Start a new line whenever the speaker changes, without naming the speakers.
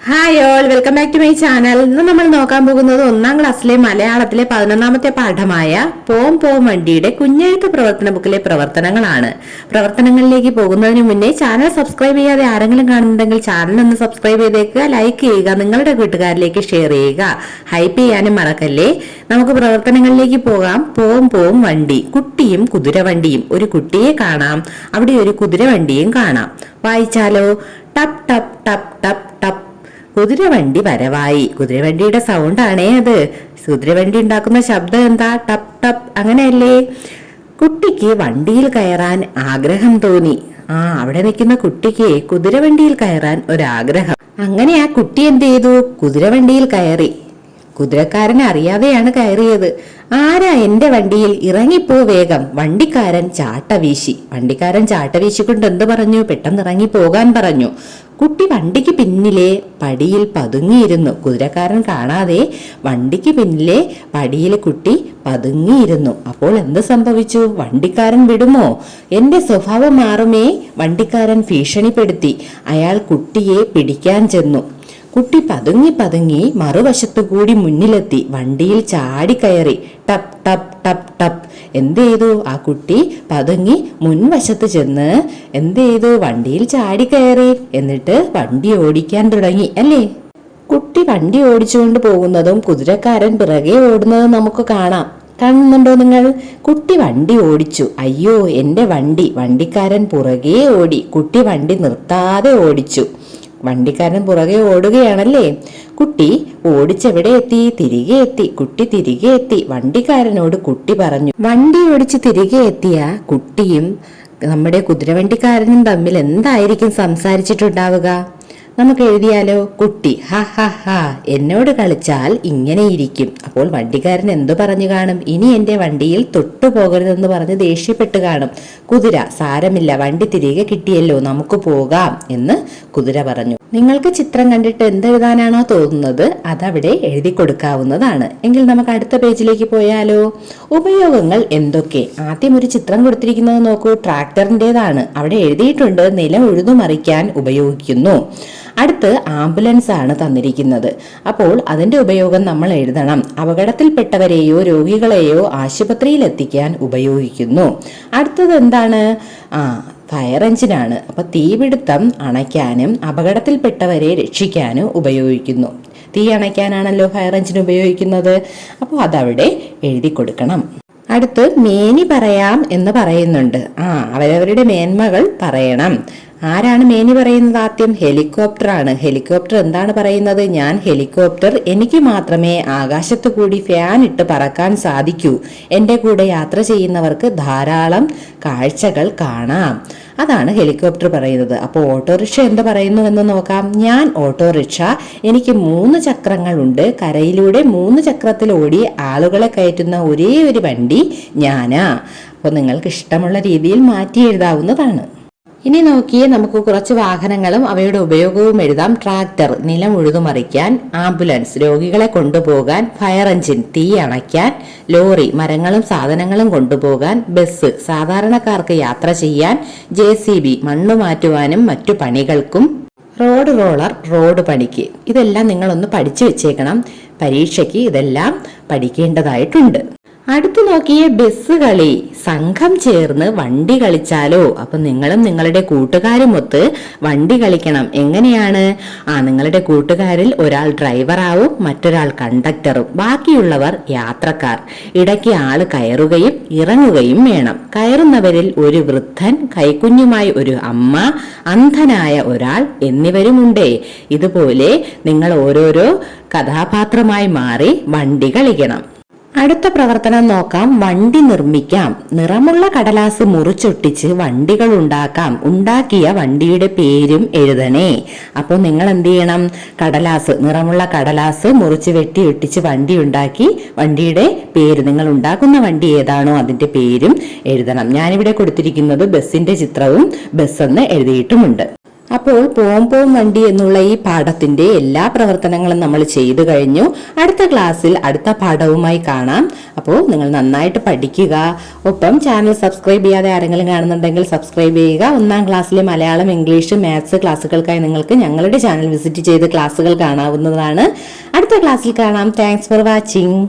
Hi all, welcome back to my channel. ഇന്ന് നമ്മൾ നോക്കാൻ പോകുന്നത് 1ാം ക്ലാസ്സിലെ മലയാളത്തിലെ 11ാമത്തെ പാഠമായ പോം പോം വണ്ടിയുടെ കുഞ്ഞെഴുത്ത് പ്രവർത്തന ബുക്കിലെ പ്രവർത്തനങ്ങളാണ്. പ്രവർത്തനങ്ങളിലേക്ക് പോകുന്നതിന് മുന്നേ ചാനൽ സബ്സ്ക്രൈബ് ചെയ്യാതെ ആരെങ്കിലും കാണുന്നുണ്ടെങ്കിൽ ചാനൽ ഒന്ന് സബ്സ്ക്രൈബ് ചെയ്തേക്കുക, ലൈക്ക് ചെയ്യുക, നിങ്ങളുടെ കൂട്ടുകാരിലേക്ക് ഷെയർ ചെയ്യുക, ഹൈപ്പ് ചെയ്യാനും മറക്കല്ലേ. നമുക്ക് പ്രവർത്തനങ്ങളിലേക്ക് പോകാം. പോം പോം വണ്ടി. കുട്ടിയും കുതിരവണ്ടിയും. ഒരു കുട്ടിയെ കാണാം, അവിടെ ഒരു കുതിരവണ്ടിയും കാണാം. വായിച്ചാലോ? ടപ് ടപ് ടപ് ടപ് ടപ്. കുതിരവണ്ടി വരവായി. കുതിരവണ്ടിയുടെ സൗണ്ട് ആണേ അത്. കുതിരവണ്ടി ഉണ്ടാക്കുന്ന ശബ്ദം എന്താ? ടപ് ടപ്, അങ്ങനെയല്ലേ? കുട്ടിക്ക് വണ്ടിയിൽ കയറാൻ ആഗ്രഹം തോന്നി. അവിടെ നിൽക്കുന്ന കുട്ടിക്ക് കുതിരവണ്ടിയിൽ കയറാൻ ഒരാഗ്രഹം. അങ്ങനെ ആ കുട്ടി എന്ത് ചെയ്തു? കുതിരവണ്ടിയിൽ കയറി. കുതിരക്കാരൻ അറിയാതെയാണ് കയറിയത്. ആരാ എന്റെ വണ്ടിയിൽ? ഇറങ്ങിപ്പോ വേഗം. വണ്ടിക്കാരൻ ചാട്ട വീശി. വണ്ടിക്കാരൻ ചാട്ട വീശിക്കൊണ്ട് എന്ത് പറഞ്ഞു? പെട്ടെന്ന് ഇറങ്ങി പോകാൻ പറഞ്ഞു. കുട്ടി വണ്ടിക്ക് പിന്നിലെ പടിയിൽ പതുങ്ങിയിരുന്നു. കുതിരക്കാരൻ കാണാതെ വണ്ടിക്ക് പിന്നിലെ പടിയിൽ കുട്ടി പതുങ്ങിയിരുന്നു. അപ്പോൾ എന്ത് സംഭവിച്ചു? വണ്ടിക്കാരൻ വിടുമോ? എന്റെ സ്വഭാവം മാറുമേ? വണ്ടിക്കാരൻ ഭീഷണിപ്പെടുത്തി. അയാൾ കുട്ടിയെ പിടിക്കാൻ ചെന്നു. കുട്ടി പതുങ്ങി പതുങ്ങി മറുവശത്തു കൂടി മുന്നിലെത്തി. വണ്ടിയിൽ ചാടിക്കയറി. ടപ് ടപ് ടപ് ടപ്. എന്ത് ചെയ്തു? ആ കുട്ടി പതുങ്ങി മുൻവശത്ത് ചെന്ന് എന്ത് ചെയ്തു? വണ്ടിയിൽ ചാടിക്കയറി. എന്നിട്ട് വണ്ടി ഓടിക്കാൻ തുടങ്ങി, അല്ലേ? കുട്ടി വണ്ടി ഓടിച്ചുകൊണ്ട് പോകുന്നതും കുതിരക്കാരൻ പിറകെ ഓടുന്നതും നമുക്ക് കാണാം. കാണുന്നുണ്ടോ നിങ്ങൾ? കുട്ടി വണ്ടി ഓടിച്ചു. അയ്യോ എന്റെ വണ്ടി. വണ്ടിക്കാരൻ പുറകെ ഓടി. കുട്ടി വണ്ടി നിർത്താതെ ഓടിച്ചു. വണ്ടിക്കാരൻ പുറകെ ഓടുകയാണല്ലേ. കുട്ടി ഓടിച്ചെവിടെ എത്തി? തിരികെ എത്തി. കുട്ടി തിരികെ എത്തി. വണ്ടിക്കാരനോട് കുട്ടി പറഞ്ഞു. വണ്ടി ഓടിച്ച് തിരികെ എത്തിയ കുട്ടിയും നമ്മുടെ കുതിരവണ്ടിക്കാരനും തമ്മിൽ എന്തായിരിക്കും സംസാരിച്ചിട്ടുണ്ടാവുക? നമുക്ക് എഴുതിയാലോ? കുട്ടി ഹ ഹ ഹ, എന്നോട് കളിച്ചാൽ ഇങ്ങനെയിരിക്കും. അപ്പോൾ വണ്ടിക്കാരൻ എന്തു പറഞ്ഞു കാണും? ഇനി എന്റെ വണ്ടിയിൽ തൊട്ടു പോകരുതെന്ന് പറഞ്ഞ് ദേഷ്യപ്പെട്ട് കാണും. കുതിര സാരമില്ല, വണ്ടി തിരികെ കിട്ടിയല്ലോ, നമുക്ക് പോകാം എന്ന് കുതിര പറഞ്ഞു. നിങ്ങൾക്ക് ചിത്രം കണ്ടിട്ട് എന്തെഴുതാനാണോ തോന്നുന്നത് അതവിടെ എഴുതി കൊടുക്കാവുന്നതാണ്. എങ്കിൽ നമുക്ക് അടുത്ത പേജിലേക്ക് പോയാലോ? ഉപയോഗങ്ങൾ എന്തൊക്കെ? ആദ്യം ഒരു ചിത്രം കൊടുത്തിരിക്കുന്നത് നോക്കൂ. ട്രാക്ടറിൻ്റെതാണ്. അവിടെ എഴുതിയിട്ടുണ്ട് നിലം ഉഴുതുമറിക്കാൻ ഉപയോഗിക്കുന്നു. അടുത്ത് ആംബുലൻസ് ആണ് തന്നിരിക്കുന്നത്. അപ്പോൾ അതിന്റെ ഉപയോഗം നമ്മൾ എഴുതണം. അപകടത്തിൽപ്പെട്ടവരെയോ രോഗികളെയോ ആശുപത്രിയിൽ എത്തിക്കാൻ ഉപയോഗിക്കുന്നു. അടുത്തത് എന്താണ്? ഫയർ എഞ്ചിനാണ്. അപ്പൊ തീപിടുത്തം അണയ്ക്കാനും അപകടത്തിൽപ്പെട്ടവരെ രക്ഷിക്കാനും ഉപയോഗിക്കുന്നു. തീ അണയ്ക്കാനാണല്ലോ ഫയർ എഞ്ചിൻ ഉപയോഗിക്കുന്നത്. അപ്പോൾ അതവിടെ എഴുതി കൊടുക്കണം. അടുത്ത് മേനി പറയാം എന്ന് പറയുന്നുണ്ട്. അവരവരുടെ മേന്മകൾ പറയണം. ആരാണ് മേനി പറയുന്നത്? ആദ്യം ഹെലികോപ്റ്റർ ആണ്. ഹെലികോപ്റ്റർ എന്താണ് പറയുന്നത്? ഞാൻ ഹെലികോപ്റ്റർ, എനിക്ക് മാത്രമേ ആകാശത്തു കൂടി ഫാൻ ഇട്ട് പറക്കാൻ സാധിക്കൂ. എൻ്റെ കൂടെ യാത്ര ചെയ്യുന്നവർക്ക് ധാരാളം കാഴ്ചകൾ കാണാം. അതാണ് ഹെലികോപ്റ്റർ പറയുന്നത്. അപ്പോൾ ഓട്ടോറിക്ഷ എന്ത് പറയുന്നു എന്ന് നോക്കാം. ഞാൻ ഓട്ടോറിക്ഷ, എനിക്ക് 3 ചക്രങ്ങളുണ്ട്, കരയിലൂടെ 3 ചക്രത്തിൽ ഓടി ആളുകളെ കയറ്റുന്ന ഒരേ ഒരു വണ്ടി ഞാനാ. അപ്പോൾ നിങ്ങൾക്ക് ഇഷ്ടമുള്ള രീതിയിൽ മാറ്റി എഴുതാവുന്നതാണ്. ഇനി നോക്കിയേ, നമുക്ക് കുറച്ച് വാഹനങ്ങളും അവയുടെ ഉപയോഗവും എഴുതാം. ട്രാക്ടർ നിലം ഉഴുതുമറിക്കാൻ, ആംബുലൻസ് രോഗികളെ കൊണ്ടുപോകാൻ, ഫയർ എഞ്ചിൻ തീ അണയ്ക്കാൻ, ലോറി മരങ്ങളും സാധനങ്ങളും കൊണ്ടുപോകാൻ, ബസ് സാധാരണക്കാർക്ക് യാത്ര ചെയ്യാൻ, JCB മണ്ണ് മാറ്റുവാനും മറ്റു പണികൾക്കും, റോഡ് റോളർ റോഡ് പണിക്ക്. ഇതെല്ലാം നിങ്ങളൊന്ന് പഠിച്ചു വെച്ചേക്കണം. പരീക്ഷയ്ക്ക് ഇതെല്ലാം പഠിക്കേണ്ടതായിട്ടുണ്ട്. അടുത്തു നോക്കിയേ, ബസ് കളി. സംഘം ചേർന്ന് വണ്ടി കളിച്ചാലോ? അപ്പൊ നിങ്ങളും നിങ്ങളുടെ കൂട്ടുകാരുമൊത്ത് വണ്ടി കളിക്കണം. എങ്ങനെയാണ്? നിങ്ങളുടെ കൂട്ടുകാരിൽ ഒരാൾ ഡ്രൈവറാവും, മറ്റൊരാൾ കണ്ടക്ടറും, ബാക്കിയുള്ളവർ യാത്രക്കാർ. ഇടയ്ക്ക് ആള് കയറുകയും ഇറങ്ങുകയും വേണം. കയറുന്നവരിൽ ഒരു വൃദ്ധൻ, കൈക്കുഞ്ഞുമായി ഒരു അമ്മ, അന്ധനായ ഒരാൾ എന്നിവരുമുണ്ടേ. ഇതുപോലെ നിങ്ങൾ ഓരോരോ കഥാപാത്രമായി മാറി വണ്ടി കളിക്കണം. അടുത്ത പ്രവർത്തനം നോക്കാം. വണ്ടി നിർമ്മിക്കാം. നിറമുള്ള കടലാസ് മുറിച്ചൊട്ടിച്ച് വണ്ടികൾ ഉണ്ടാക്കാം. ഉണ്ടാക്കിയ വണ്ടിയുടെ പേരും എഴുതണേ. അപ്പോൾ നിങ്ങൾ എന്ത് ചെയ്യണം? നിറമുള്ള കടലാസ് മുറിച്ച് വെട്ടി ഒട്ടിച്ച് വണ്ടി ഉണ്ടാക്കി വണ്ടിയുടെ പേര്, നിങ്ങൾ ഉണ്ടാക്കുന്ന വണ്ടി ഏതാണോ അതിന്റെ പേരും എഴുതണം. ഞാനിവിടെ കൊടുത്തിരിക്കുന്നത് ബസ്സിന്റെ ചിത്രവും ബസ് എന്ന് എഴുതിയിട്ടുമുണ്ട്. അപ്പോൾ പോം പോം വണ്ടി എന്നുള്ള ഈ പാഠത്തിന്റെ എല്ലാ പ്രവർത്തനങ്ങളും നമ്മൾ ചെയ്തു കഴിഞ്ഞു. അടുത്ത ക്ലാസ്സിൽ അടുത്ത പാഠവുമായി കാണാം. അപ്പോൾ നിങ്ങൾ നന്നായിട്ട് പഠിക്കുക. ഒപ്പം ചാനൽ സബ്സ്ക്രൈബ് ചെയ്യാതെ ആരെങ്കിലും കാണുന്നുണ്ടെങ്കിൽ സബ്സ്ക്രൈബ് ചെയ്യുക. 1ാം ക്ലാസ്സിലെ മലയാളം, ഇംഗ്ലീഷ്, മാത്സ് ക്ലാസ്സുകൾക്കായി നിങ്ങൾക്ക് ഞങ്ങളുടെ ചാനൽ വിസിറ്റ് ചെയ്ത് ക്ലാസ്സുകൾ കാണാവുന്നതാണ്. അടുത്ത ക്ലാസ്സിൽ കാണാം. Thanks for watching.